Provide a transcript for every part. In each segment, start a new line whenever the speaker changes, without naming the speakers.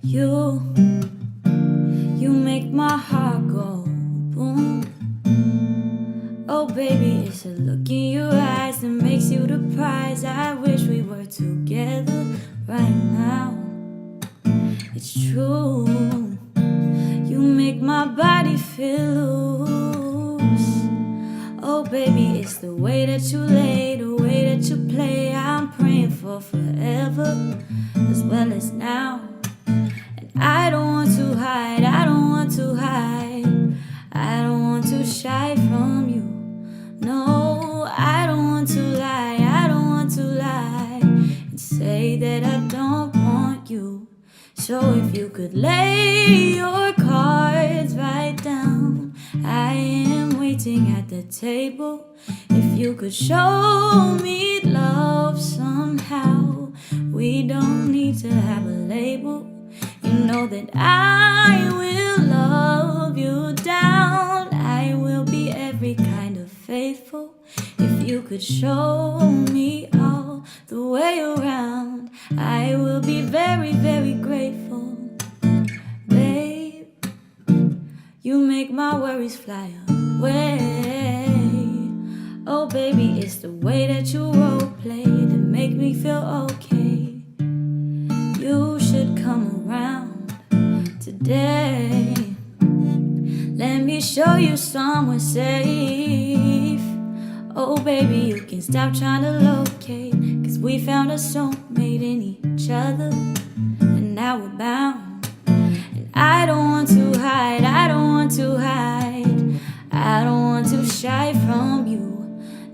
You make my heart go boom. Oh baby, it's a look in your eyes that makes you the prize. I wish we were together right now. It's true. You make my body feel loose. Oh baby, it's the way that you lay, the way that you play. I'm praying for forever as well as now. And I don't want to hide, I don't want to hide, I don't want to shy from you. No, I don't want to lie, I don't want to lie and say that I don't want you. So if you could lay your cards right down, I am waiting at the table. If you could show me love somehow, we don't need to have a label. You know that I will love you down. I will be every kind of faithful. If you could show me all the way around, I will be very, very grateful. Babe, you make my worries fly away. Oh baby, it's the way that you role play that make me feel okay. You should come around today. Let me show you somewhere safe. Oh baby, you can stop trying to locate, 'cause we found a soulmate in each other, and now we're bound. And I don't want to hide, I don't want to hide, I don't want to shy from you.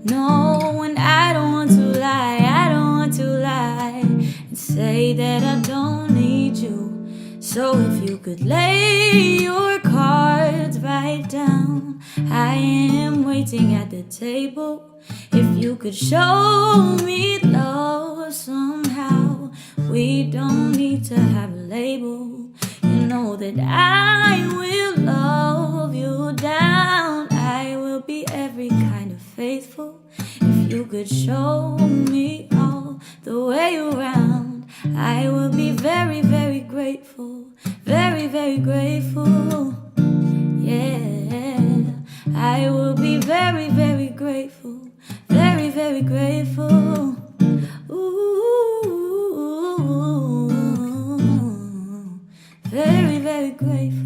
No, and I don't want to lie, I don't want to lie and say that I don't need you. So if you could lay your cards right down, I am waiting at the table. If you could show me love somehow, we don't need to have a label. You know that I will love you down. I will be every kind of faithful. If you could show me all the way around, I will be very, very grateful. Very, very grateful. Yeah, I will be very, very grateful. Very, very grateful. Ooh, very, very grateful.